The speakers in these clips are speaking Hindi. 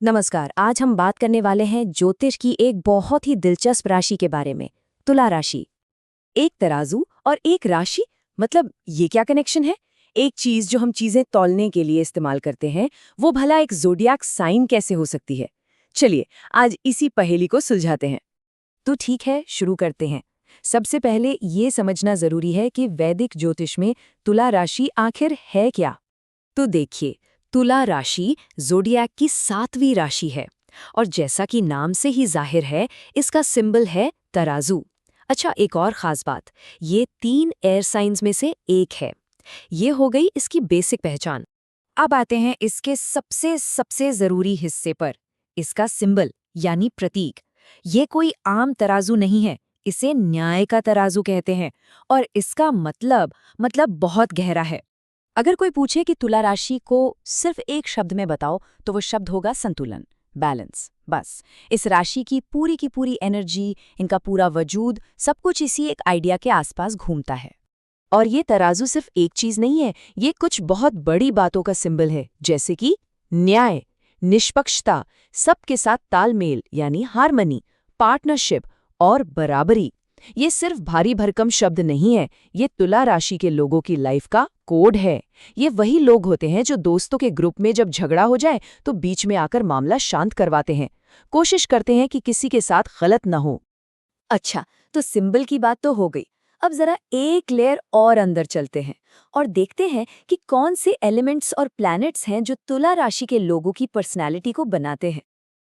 नमस्कार। आज हम बात करने वाले हैं ज्योतिष की एक बहुत ही दिलचस्प राशि के बारे में, तुला राशि। एक तराजू और एक राशि, मतलब ये क्या कनेक्शन है? एक चीज जो हम चीजें तौलने के लिए इस्तेमाल करते हैं, वो भला एक ज़ोडिएक साइन कैसे हो सकती है? चलिए आज इसी पहेली को सुलझाते हैं। तो ठीक है, शुरू करते हैं। सबसे पहले ये समझना जरूरी है कि वैदिक ज्योतिष में तुला राशि आखिर है क्या। तो देखिए, तुला राशि ज़ोडिएक की 7वीं राशि है और जैसा कि नाम से ही जाहिर है, इसका सिंबल है तराजू। अच्छा, एक और खास बात, ये 3 एयर साइंस में से एक है। ये हो गई इसकी बेसिक पहचान। अब आते हैं इसके सबसे सबसे जरूरी हिस्से पर, इसका सिंबल यानी प्रतीक। ये कोई आम तराजू नहीं है, इसे न्याय का तराजू कहते हैं और इसका मतलब बहुत गहरा है। अगर कोई पूछे कि तुला राशि को सिर्फ एक शब्द में बताओ, तो वो शब्द होगा संतुलन, बैलेंस। बस इस राशि की पूरी एनर्जी, इनका पूरा वजूद, सब कुछ इसी एक आइडिया के आसपास घूमता है। और ये तराजू सिर्फ एक चीज नहीं है, ये कुछ बहुत बड़ी बातों का सिंबल है, जैसे कि न्याय, निष्पक्षता, सबके साथ तालमेल यानी हार्मनी, पार्टनरशिप और बराबरी। ये सिर्फ भारी भरकम शब्द नहीं है, ये तुला राशि के लोगों की लाइफ का कोड है। ये वही लोग होते हैं जो दोस्तों के ग्रुप में जब झगड़ा हो जाए तो बीच में आकर मामला शांत करवाते हैं, कोशिश करते हैं कि किसी के साथ गलत न हो। अच्छा, तो सिंबल की बात तो हो गई। अब जरा एक लेयर और अंदर चलते हैं और देखते हैं कि कौन से एलिमेंट्स और प्लैनेट्स हैं जो तुला राशि के लोगों की पर्सनैलिटी को बनाते हैं।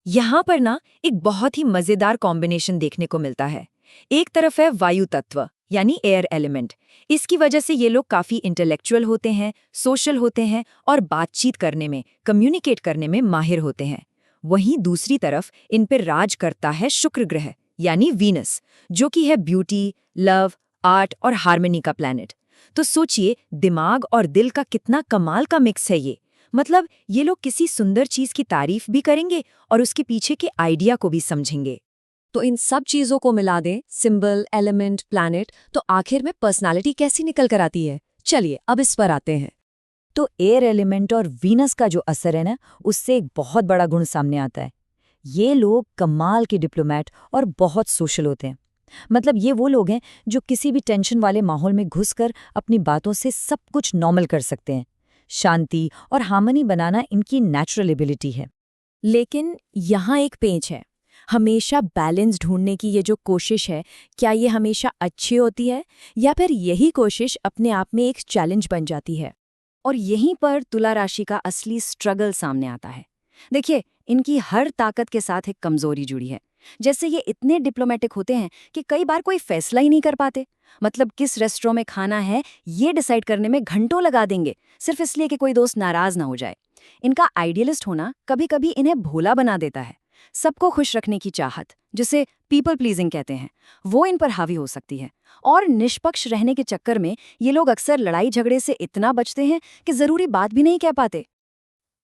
यहाँ पर ना एक बहुत ही मजेदार कॉम्बिनेशन देखने को मिलता है। एक तरफ है वायु तत्व यानी एयर एलिमेंट। इसकी वजह से ये लोग काफी इंटेलेक्चुअल होते हैं, सोशल होते हैं और बातचीत करने में, कम्युनिकेट करने में माहिर होते हैं। वहीं दूसरी तरफ इन पर राज करता है शुक्र ग्रह यानी वीनस, जो कि है ब्यूटी, लव, आर्ट और हार्मनी का प्लैनेट। तो सोचिए, दिमाग और दिल का कितना कमाल का मिक्स है ये। मतलब ये लोग किसी सुंदर चीज की तारीफ भी करेंगे और उसके पीछे के आइडिया को भी समझेंगे। तो इन सब चीजों को मिला दें, सिंबल, एलिमेंट, प्लैनेट, तो आखिर में पर्सनालिटी कैसी निकल कर आती है? चलिए अब इस पर आते हैं। तो एयर एलिमेंट और वीनस का जो असर है ना, उससे एक बहुत बड़ा गुण सामने आता है। ये लोग कमाल के डिप्लोमेट और बहुत सोशल होते हैं। मतलब ये वो लोग हैं जो किसी भी टेंशन वाले माहौल में घुसकर अपनी बातों से सब कुछ नॉर्मल कर सकते हैं। शांति और हार्मनी बनाना इनकी नेचुरल एबिलिटी है। लेकिन यहाँ एक पेंच है। हमेशा बैलेंस ढूंढने की ये जो कोशिश है, क्या ये हमेशा अच्छी होती है या फिर यही कोशिश अपने आप में एक चैलेंज बन जाती है? और यहीं पर तुला राशि का असली स्ट्रगल सामने आता है। देखिए, इनकी हर ताकत के साथ एक कमजोरी जुड़ी है। जैसे ये इतने डिप्लोमेटिक होते हैं कि कई बार कोई फैसला ही नहीं कर पाते। मतलब किस रेस्टोरेंट में खाना है, ये डिसाइड करने में घंटों लगा देंगे, सिर्फ इसलिए कि कोई दोस्त नाराज ना हो जाए। इनका आइडियलिस्ट होना कभी-कभी इन्हें भोला बना देता है। सबको खुश रखने की चाहत, जिसे पीपल प्लीजिंग कहते हैं, वो इन पर हावी हो सकती है। और निष्पक्ष रहने के चक्कर में ये लोग अक्सर लड़ाई झगड़े से इतना बचते हैं कि जरूरी बात भी नहीं कह पाते।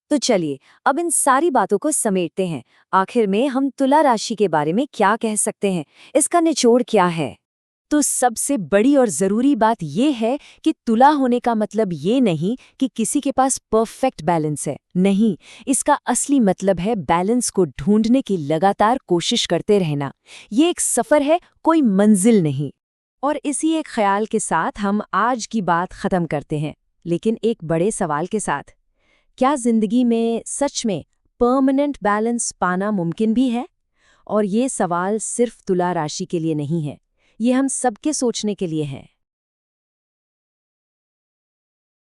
तो चलिए अब इन सारी बातों को समेटते हैं। आखिर में हम तुला राशि के बारे में क्या कह सकते हैं, इसका निचोड़ क्या है? तो सबसे बड़ी और जरूरी बात यह है कि तुला होने का मतलब ये नहीं कि किसी के पास परफेक्ट बैलेंस है। नहीं, इसका असली मतलब है बैलेंस को ढूंढने की लगातार कोशिश करते रहना। ये एक सफर है, कोई मंजिल नहीं। और इसी एक ख्याल के साथ हम आज की बात खत्म करते हैं, लेकिन एक बड़े सवाल के साथ। क्या जिंदगी में सच में परमानेंट बैलेंस पाना मुमकिन भी है? और ये सवाल सिर्फ तुला राशि के लिए नहीं है, ये हम सबके सोचने के लिए है।